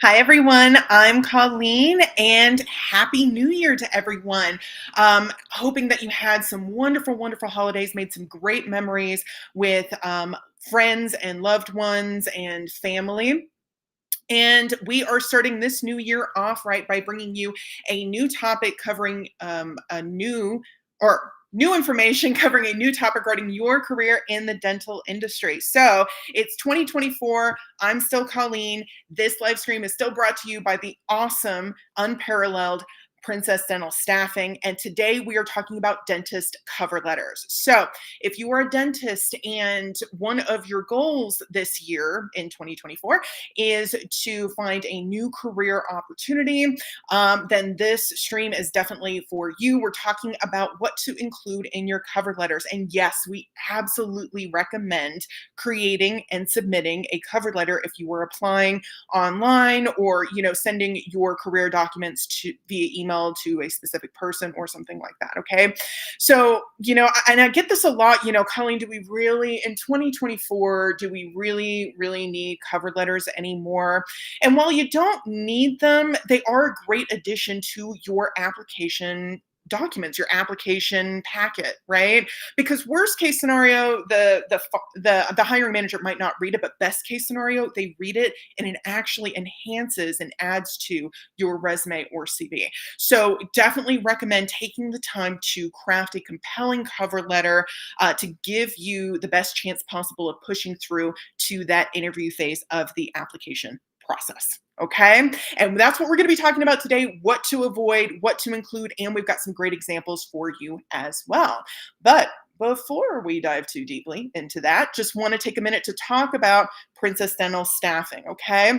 Hi, everyone. I'm Colleen, and Happy New Year to everyone. Hoping that you had some wonderful, wonderful holidays, made some great memories with friends and loved ones and family. And we are starting this new year off right by bringing you a new topic covering a new or new information covering a new topic regarding your career in the dental industry. So it's 2024. I'm still Colleen. This live stream is still brought to you by the awesome, unparalleled Princess Dental Staffing. And today we are talking about dentist cover letters. So if you are a dentist and one of your goals this year in 2024 is to find a new career opportunity, then this stream is definitely for you. We're talking about what to include in your cover letters. And yes, we absolutely recommend creating and submitting a cover letter if you were applying online or, sending your career documents to via email to a specific person or something like that. Okay. So, and I get this a lot, Colleen, do we really, in 2024, do we really, really need cover letters anymore? And while you don't need them, they are a great addition to your application documents, your application packet, right? Because worst case scenario, the hiring manager might not read it, but best case scenario, they read it and it actually enhances and adds to your resume or CV. So definitely recommend taking the time to craft a compelling cover letter to give you the best chance possible of pushing through to that interview phase of the application process. Okay. And that's what we're going to be talking about today, what to avoid, what to include, and we've got some great examples for you as well. But before we dive too deeply into that, just want to take a minute to talk about Princess Dental Staffing. Okay.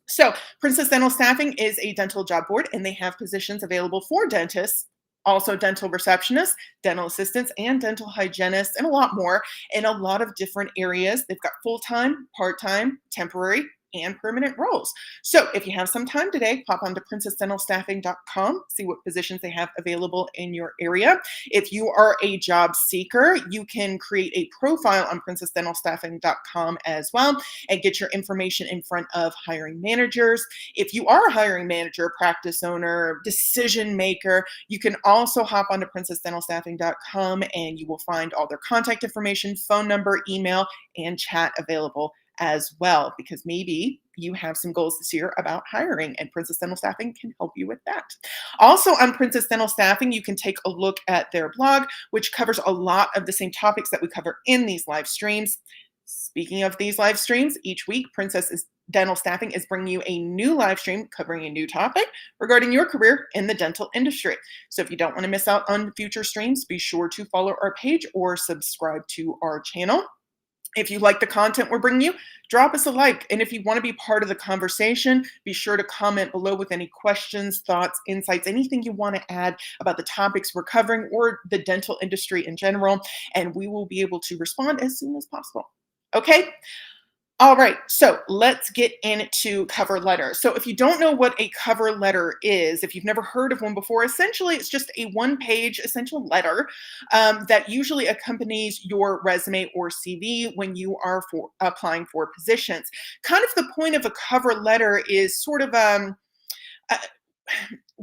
So, Princess Dental Staffing is a dental job board, and they have positions available for dentists, also dental receptionists, dental assistants, and dental hygienists, and a lot more in a lot of different areas. They've got full time, part time, temporary, and permanent roles. So if you have some time today, hop onto princessdentalstaffing.com, see what positions they have available in your area. If you are a job seeker, you can create a profile on princessdentalstaffing.com as well and get your information in front of hiring managers. If you are a hiring manager, practice owner, decision maker, you can also hop onto princessdentalstaffing.com and you will find all their contact information, phone number, email, and chat available as well, because maybe you have some goals this year about hiring, and Princess Dental Staffing can help you with that. Also, on Princess Dental Staffing, you can take a look at their blog, which covers a lot of the same topics that we cover in these live streams. Speaking of these live streams, each week, Dental Staffing is bringing you a new live stream covering a new topic regarding your career in the dental industry. So if you don't want to miss out on future streams, be sure to follow our page or subscribe to our channel. If you like the content we're bringing you, drop us a like. And if you want to be part of the conversation, be sure to comment below with any questions, thoughts, insights, anything you want to add about the topics we're covering or the dental industry in general. And we will be able to respond as soon as possible. Okay? All right, so let's get into cover letters. So if you don't know what a cover letter is, if you've never heard of one before, essentially it's just a one-page essential letter that usually accompanies your resume or CV when you are applying for positions. Kind of the point of a cover letter is sort of uh,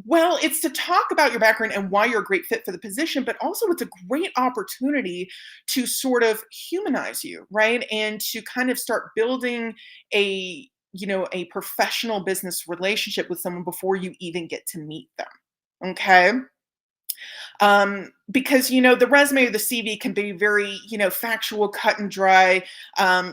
well, it's to talk about your background and why you're a great fit for the position, but also it's a great opportunity to sort of humanize you, right? And to kind of start building a professional business relationship with someone before you even get to meet them. Okay. Because the resume or the CV can be very factual, cut and dry,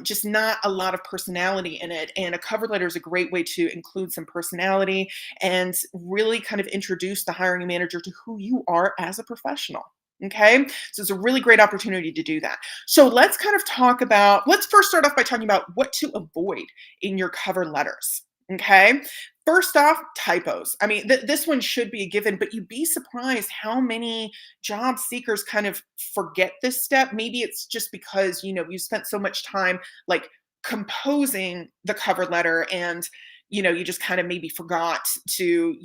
just not a lot of personality in it. And a cover letter is a great way to include some personality and really kind of introduce the hiring manager to who you are as a professional. Okay, so it's a really great opportunity to do that. So let's first start off by talking about what to avoid in your cover letters. Okay. First off, typos. I mean, this one should be a given, but you'd be surprised how many job seekers kind of forget this step. Maybe it's just because, you spent so much time like composing the cover letter and, you just kind of maybe forgot to,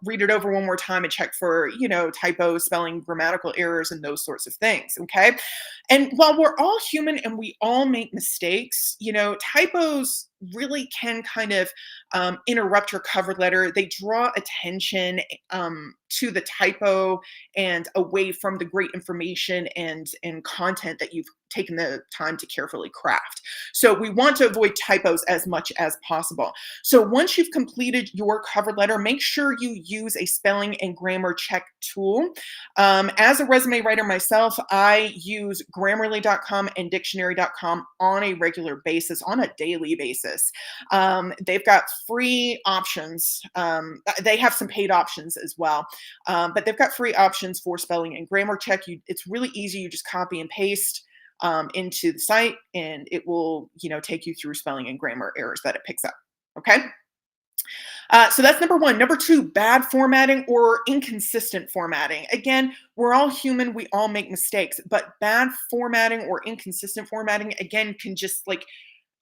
read it over one more time and check for, typos, spelling, grammatical errors, and those sorts of things. Okay. And while we're all human and we all make mistakes, typos really can kind of interrupt your cover letter. They draw attention to the typo and away from the great information and content that you've taken the time to carefully craft. So we want to avoid typos as much as possible. So once you've completed your cover letter, make sure you use a spelling and grammar check tool. As a resume writer myself, I use Grammarly.com and Dictionary.com on a regular basis, on a daily basis. They've got free options. They have some paid options as well, but they've got free options for spelling and grammar check. It's really easy. You just copy and paste into the site, and it will, take you through spelling and grammar errors that it picks up. Okay. So that's number one. Number two, bad formatting or inconsistent formatting. Again, we're all human. We all make mistakes, but bad formatting or inconsistent formatting, again, can just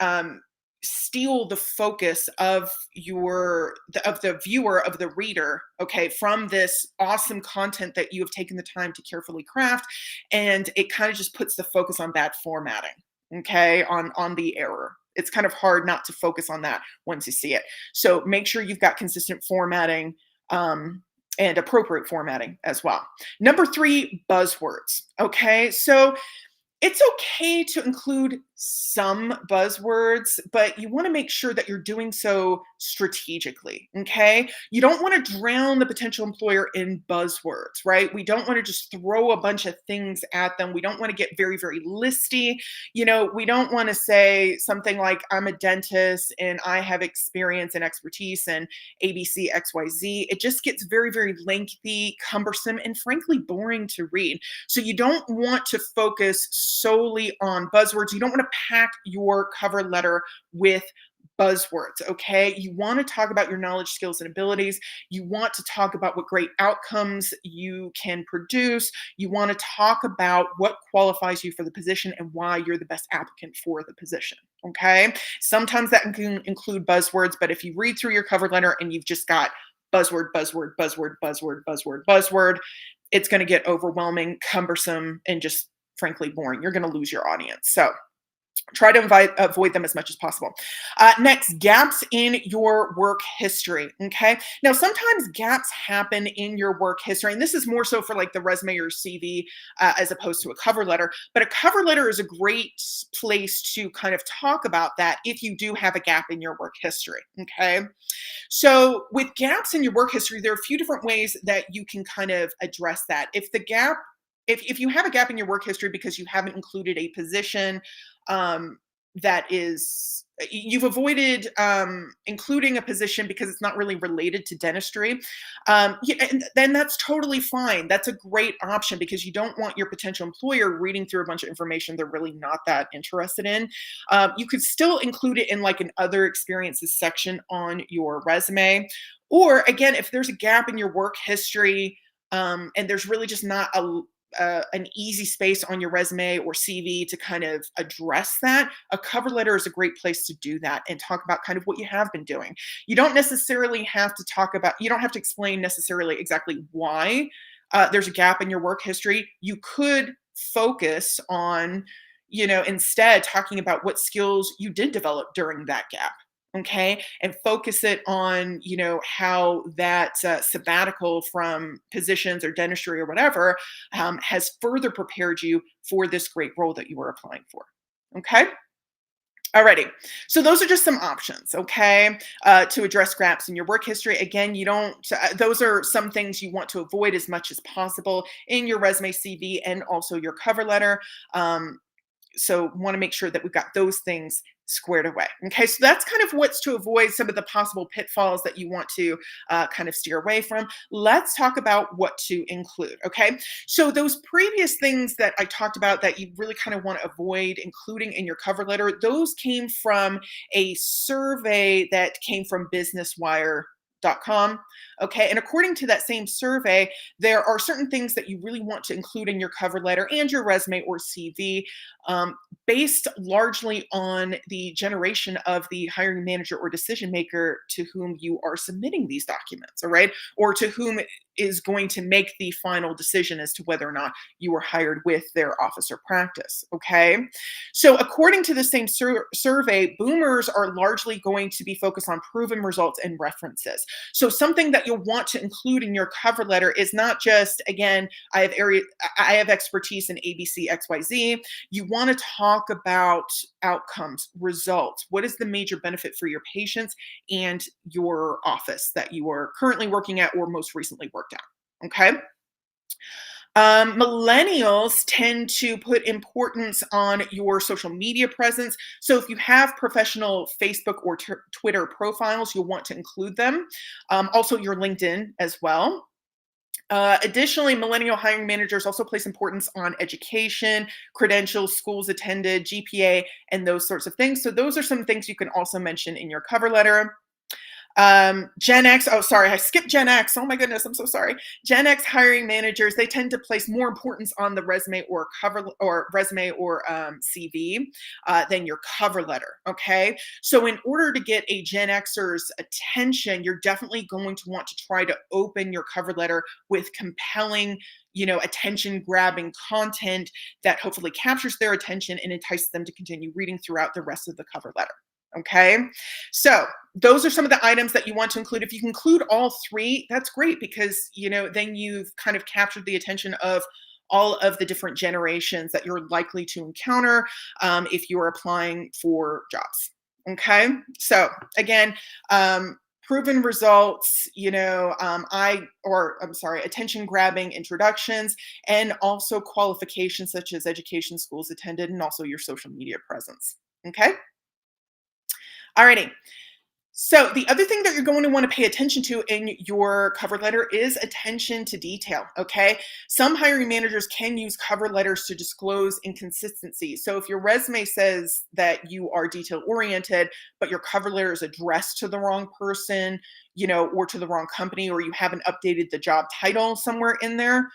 um, steal the focus of the viewer, of the reader, okay, from this awesome content that you have taken the time to carefully craft, and it kind of just puts the focus on bad formatting, okay, on the error. It's kind of hard not to focus on that once you see it. So make sure you've got consistent formatting and appropriate formatting as well. Number three, buzzwords. Okay, so it's okay to include some buzzwords, but you want to make sure that you're doing so strategically, okay? You don't want to drown the potential employer in buzzwords, right? We don't want to just throw a bunch of things at them. We don't want to get very, very listy. We don't want to say something like, I'm a dentist and I have experience and expertise in ABC, XYZ. It just gets very, very lengthy, cumbersome, and frankly, boring to read. So you don't want to focus solely on buzzwords. You don't want to pack your cover letter with buzzwords, okay? You want to talk about your knowledge, skills, and abilities. You want to talk about what great outcomes you can produce. You want to talk about what qualifies you for the position and why you're the best applicant for the position, okay? Sometimes that can include buzzwords, but if you read through your cover letter and you've just got buzzword, buzzword, buzzword, buzzword, buzzword, buzzword, it's going to get overwhelming, cumbersome, and just frankly boring. You're going to lose your audience. So try to avoid them as much as possible. Next, gaps in your work history. Okay. Now, sometimes gaps happen in your work history, and this is more so for like the resume or CV as opposed to a cover letter. But a cover letter is a great place to kind of talk about that if you do have a gap in your work history. Okay. So with gaps in your work history, there are a few different ways that you can kind of address that. If you have a gap in your work history because you haven't included a position that is, you've avoided including a position because it's not really related to dentistry, and then that's totally fine. That's a great option because you don't want your potential employer reading through a bunch of information they're really not that interested in. You could still include it in like an other experiences section on your resume. Or again, if there's a gap in your work history, and there's really just not an easy space on your resume or CV to kind of address that, a cover letter is a great place to do that and talk about kind of what you have been doing. You don't necessarily have to you don't have to explain necessarily exactly why there's a gap in your work history. You could focus on, instead talking about what skills you did develop during that gap. Okay. And focus it on, how that sabbatical from positions or dentistry or whatever has further prepared you for this great role that you were applying for. Okay. Alrighty. So those are just some options, okay, to address gaps in your work history. Again, those are some things you want to avoid as much as possible in your resume, CV, and also your cover letter. So want to make sure that we've got those things squared away. Okay, so that's kind of what's to avoid some of the possible pitfalls that you want to kind of steer away from. Let's talk about what to include. Okay, so those previous things that I talked about that you really kind of want to avoid including in your cover letter, those came from a survey that came from businesswire.com. Okay. And according to that same survey, there are certain things that you really want to include in your cover letter and your resume or CV, um, based largely on the generation of the hiring manager or decision maker to whom you are submitting these documents. All right. Or to whom is going to make the final decision as to whether or not you were hired with their office or practice. Okay. So, according to the same survey, boomers are largely going to be focused on proven results and references. So, something that you'll want to include in your cover letter is not just, again, I have expertise in ABC, XYZ. You want to talk about outcomes, results. What is the major benefit for your patients and your office that you are currently working at or most recently worked at? Okay. Millennials tend to put importance on your social media presence. So if you have professional Facebook or Twitter profiles, you'll want to include them. Also, your LinkedIn as well. Additionally, millennial hiring managers also place importance on education, credentials, schools attended, GPA, and those sorts of things. So those are some things you can also mention in your cover letter. Gen X, oh, sorry, I skipped Gen X. Oh my goodness, I'm so sorry. Gen X hiring managers, they tend to place more importance on the resume or CV than your cover letter. Okay. So, in order to get a Gen Xer's attention, you're definitely going to want to try to open your cover letter with compelling, attention grabbing content that hopefully captures their attention and entices them to continue reading throughout the rest of the cover letter. Okay. So those are some of the items that you want to include. If you can include all three, that's great because, then you've kind of captured the attention of all of the different generations that you're likely to encounter if you are applying for jobs. Okay. So again, proven results, attention grabbing introductions, and also qualifications such as education, schools attended, and also your social media presence. Okay. Alrighty. So the other thing that you're going to want to pay attention to in your cover letter is attention to detail. Okay. Some hiring managers can use cover letters to disclose inconsistency. So if your resume says that you are detail oriented, but your cover letter is addressed to the wrong person, or to the wrong company, or you haven't updated the job title somewhere in there,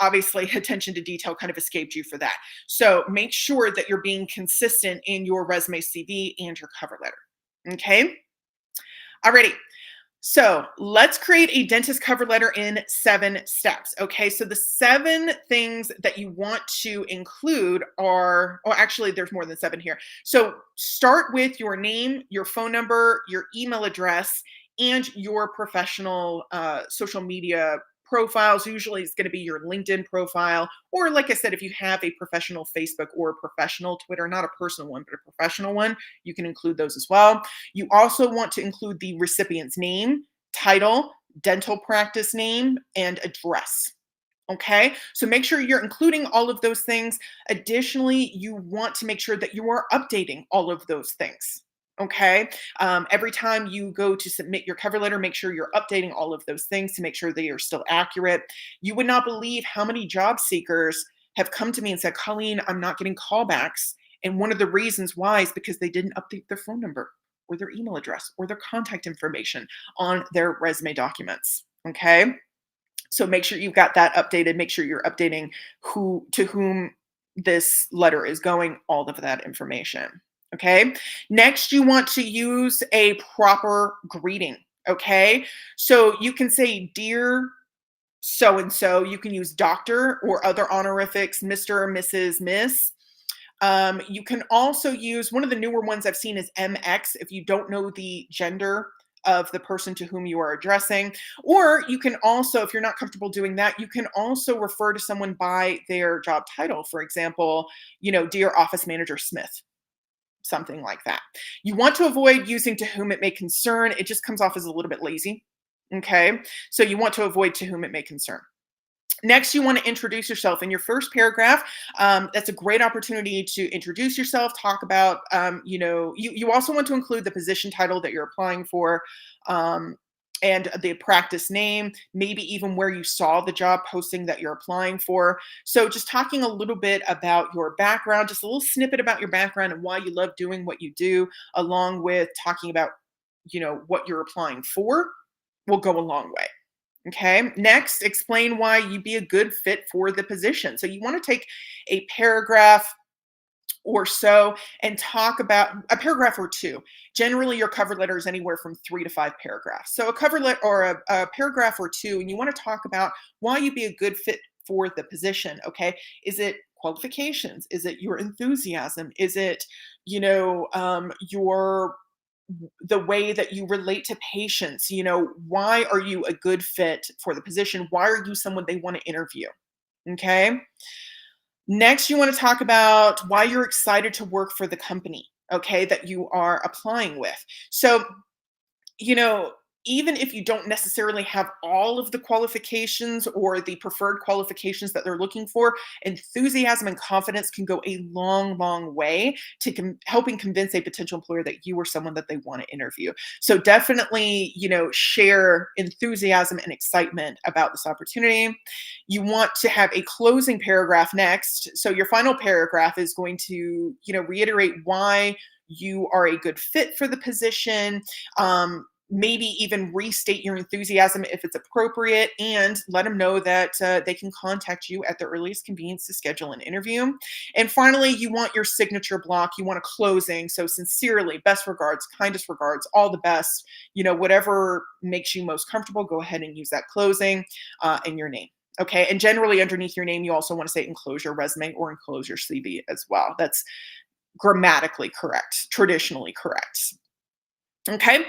obviously attention to detail kind of escaped you for that. So make sure that you're being consistent in your resume, CV, and your cover letter. Okay. Alrighty. So let's create a dentist cover letter in 7 steps. Okay. So the 7 things that you want to include are, oh, actually, there's more than 7 here. So start with your name, your phone number, your email address, and your professional social media profiles. Usually it's going to be your LinkedIn profile, or like I said, if you have a professional Facebook or a professional Twitter, not a personal one, but a professional one, you can include those as well. You also want to include the recipient's name, title, dental practice name, and address. Okay, so make sure you're including all of those things. Additionally, you want to make sure that you are updating all of those things. Okay, every time you go to submit your cover letter, make sure you're updating all of those things to make sure they are still accurate. You would not believe how many job seekers have come to me and said, Colleen, I'm not getting callbacks. And one of the reasons why is because they didn't update their phone number or their email address or their contact information on their resume documents. Okay. So make sure you've got that updated. Make sure you're updating to whom this letter is going, all of that information. Okay. Next, you want to use a proper greeting. Okay. So you can say, Dear so and so. You can use doctor or other honorifics, Mr., Mrs., Miss. You can also use one of the newer ones I've seen is MX if you don't know the gender of the person to whom you are addressing. Or you can also, if you're not comfortable doing that, you can also refer to someone by their job title. For example, Dear Office Manager Smith, something like that. You want to avoid using to whom it may concern. It just comes off as a little bit lazy. Okay. So you want to avoid to whom it may concern. Next, you want to introduce yourself in your first paragraph. That's a great opportunity to introduce yourself, talk about, you also want to include the position title that you're applying for, and the practice name, maybe even where you saw the job posting that you're applying for. So just talking a little bit about your background, just a little snippet about your background and why you love doing what you do, along with talking about, what you're applying for. will go a long way. Okay. Next, explain why you'd be a good fit for the position. So you want to take a paragraph or so and talk about a paragraph or two. Generally, your cover letter is anywhere from 3 to 5 paragraphs. So a cover letter or a paragraph or two, and you want to talk about why you'd be a good fit for the position. Okay. Is it qualifications? Is it your enthusiasm? Is it, your the way that you relate to patients? Why are you a good fit for the position? Why are you someone they want to interview? Okay. Next, you want to talk about why you're excited to work for the company, okay, that you are applying with. So, you know, even if you don't necessarily have all of the qualifications or the preferred qualifications that they're looking for, enthusiasm and confidence can go a long, long way to helping convince a potential employer that you are someone that they want to interview. So definitely, share enthusiasm and excitement about this opportunity. You want to have a closing paragraph next. So your final paragraph is going to, reiterate why you are a good fit for the position. Maybe even restate your enthusiasm if it's appropriate, and let them know that they can contact you at the earliest convenience to schedule an interview. And finally, you want your signature block. You want a closing. So sincerely, best regards, kindest regards, all the best, whatever makes you most comfortable, go ahead and use that closing and your name. Okay. And generally underneath your name, you also want to say enclose your resume or enclose your CV as well. That's grammatically correct, traditionally correct. Okay.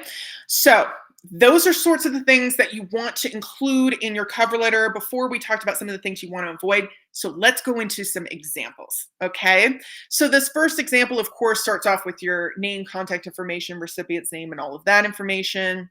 So those are sorts of the things that you want to include in your cover letter. Before we talked about some of the things you want to avoid. So let's go into some examples. Okay. So this first example, of course, starts off with your name, contact information, recipient's name, and all of that information.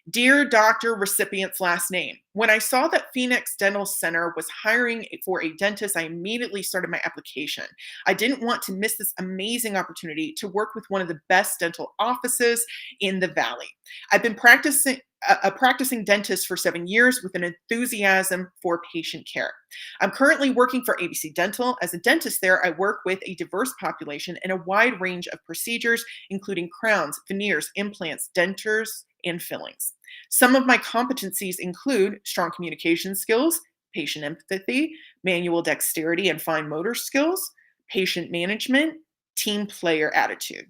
Dear Dr. Recipient's last name. When I saw that Phoenix Dental Center was hiring for a dentist, I immediately started my application. I didn't want to miss this amazing opportunity to work with one of the best dental offices in the Valley. I've been practicing a practicing dentist for 7 years with an enthusiasm for patient care. I'm currently working for ABC Dental. As a dentist there, I work with a diverse population and a wide range of procedures, including crowns, veneers, implants, dentures, and fillings. Some of my competencies include strong communication skills, patient empathy, manual dexterity and fine motor skills, patient management, team player attitude.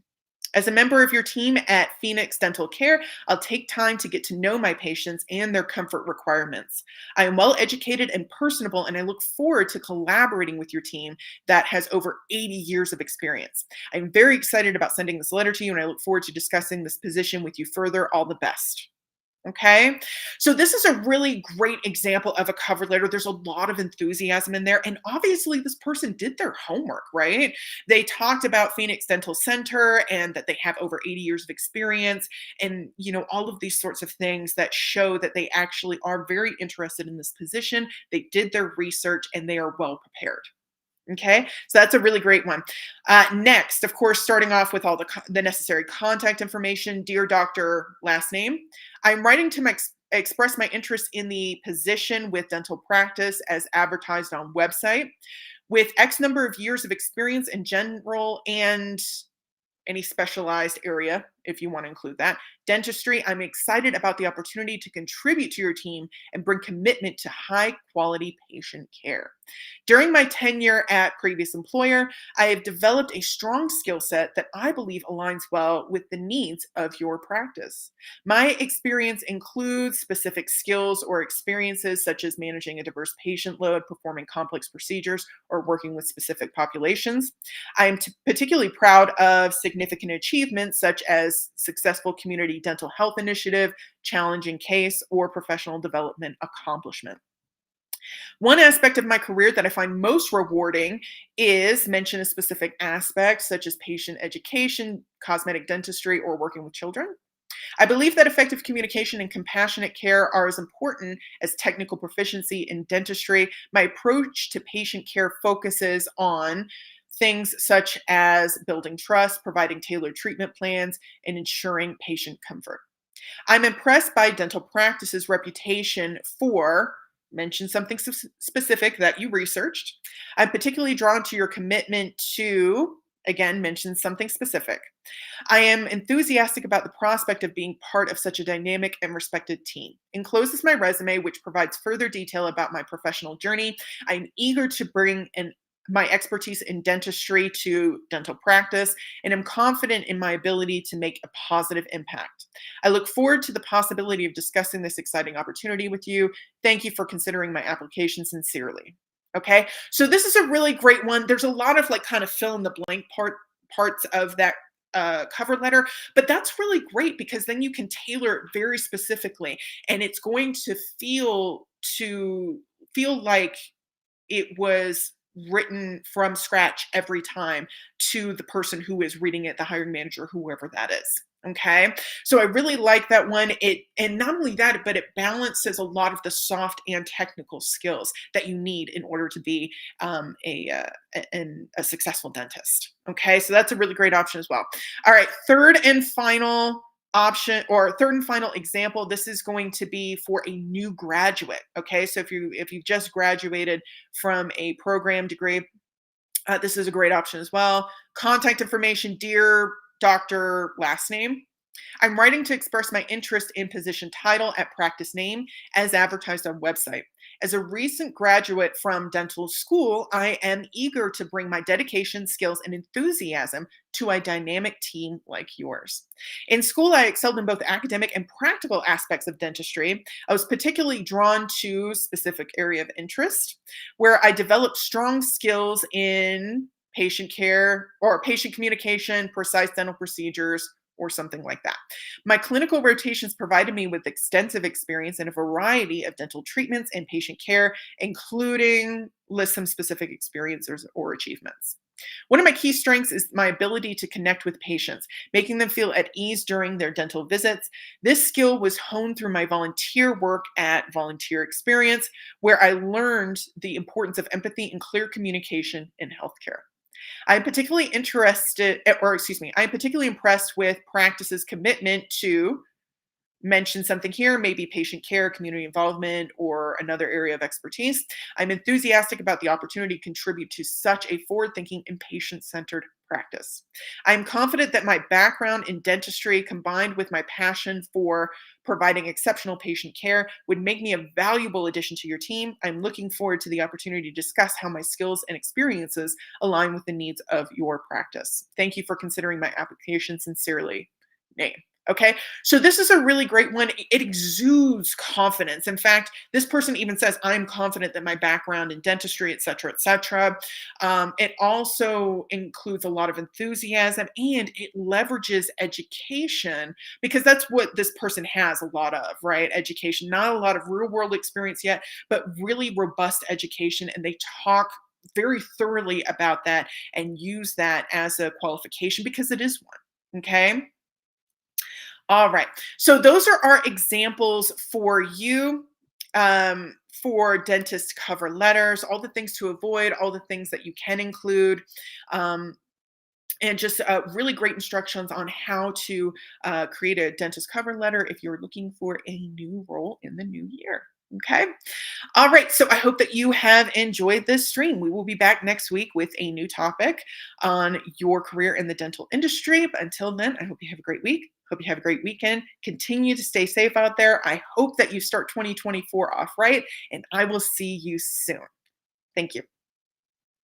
As a member of your team at Phoenix Dental Care, I'll take time to get to know my patients and their comfort requirements. I am well educated and personable, and I look forward to collaborating with your team that has over 80 years of experience. I'm very excited about sending this letter to you, and I look forward to discussing this position with you further. All the best. Okay. So this is a really great example of a cover letter. There's a lot of enthusiasm in there. And obviously, this person did their homework, right? They talked about Phoenix Dental Center and that they have over 80 years of experience and, all of these sorts of things that show that they actually are very interested in this position. They did their research and they are well prepared. Okay, so that's a really great one. Next, of course, starting off with all the necessary contact information. Dear Doctor, last name. I'm writing to express my interest in the position with dental practice as advertised on website. With X number of years of experience in general and any specialized area, if you want to include that. Dentistry, I'm excited about the opportunity to contribute to your team and bring commitment to high quality patient care. During my tenure at previous employer, I have developed a strong skill set that I believe aligns well with the needs of your practice. My experience includes specific skills or experiences such as managing a diverse patient load, performing complex procedures, or working with specific populations. I am particularly proud of significant achievements such as successful community dental health initiative, challenging case, or professional development accomplishment. One aspect of my career that I find most rewarding is mention a specific aspect such as patient education, cosmetic dentistry, or working with children. I believe that effective communication and compassionate care are as important as technical proficiency in dentistry. My approach to patient care focuses on things such as building trust, providing tailored treatment plans, and ensuring patient comfort. I'm impressed by dental practice's reputation for mention something specific that you researched. I'm particularly drawn to your commitment to Again, mention something specific. I am enthusiastic about the prospect of being part of such a dynamic and respected team. Encloses my resume, which provides further detail about my professional journey. I'm eager to bring my expertise in dentistry to dental practice, and am confident in my ability to make a positive impact. I look forward to the possibility of discussing this exciting opportunity with you. Thank you for considering my application sincerely. Okay, so this is a really great one. There's a lot of like kind of fill in the blank parts of that cover letter, but that's really great because then you can tailor it very specifically, and it's going to feel like it was written from scratch every time to the person who is reading it, the hiring manager, whoever that is. Okay. So I really like that one. And not only that, but it balances a lot of the soft and technical skills that you need in order to be a successful dentist. Okay. So that's a really great option as well. All right. Third and final option, or third and final example, this is going to be for a new graduate. Okay, so if you've just graduated from a program degree, this is a great option as well. Contact information: dear Dr. Last name. I'm writing to express my interest in position title at practice name as advertised on website. As a recent graduate from dental school, I am eager to bring my dedication, skills, and enthusiasm to a dynamic team like yours. In school, I excelled in both academic and practical aspects of dentistry. I was particularly drawn to specific area of interest, where I developed strong skills in patient care or patient communication, precise dental procedures, or something like that. My clinical rotations provided me with extensive experience in a variety of dental treatments and patient care, including list some specific experiences or achievements. One of my key strengths is my ability to connect with patients, making them feel at ease during their dental visits. This skill was honed through my volunteer work at Volunteer Experience, where I learned the importance of empathy and clear communication in healthcare. I'm particularly I'm particularly impressed with practice's commitment to mention something here, maybe patient care, community involvement, or another area of expertise. I'm enthusiastic about the opportunity to contribute to such a forward thinking and patient centered practice. I'm confident that my background in dentistry, combined with my passion for providing exceptional patient care, would make me a valuable addition to your team. I'm looking forward to the opportunity to discuss how my skills and experiences align with the needs of your practice. Thank you for considering my application sincerely. Name. Okay, so this is a really great one. It exudes confidence. In fact, this person even says, I'm confident that my background in dentistry, et cetera, et cetera. It also includes a lot of enthusiasm, and it leverages education, because that's what this person has a lot of, right? Education, not a lot of real world experience yet, but really robust education. And they talk very thoroughly about that and use that as a qualification because it is one. Okay. All right. So those are our examples for you, for dentist cover letters, all the things to avoid, all the things that you can include, um, and just really great instructions on how to create a dentist cover letter if you're looking for a new role in the new year. Okay. All right. So I hope that you have enjoyed this stream. We will be back next week with a new topic on your career in the dental industry. But until then, I hope you have a great week. Hope you have a great weekend. Continue to stay safe out there. I hope that you start 2024 off right, and I will see you soon. Thank you.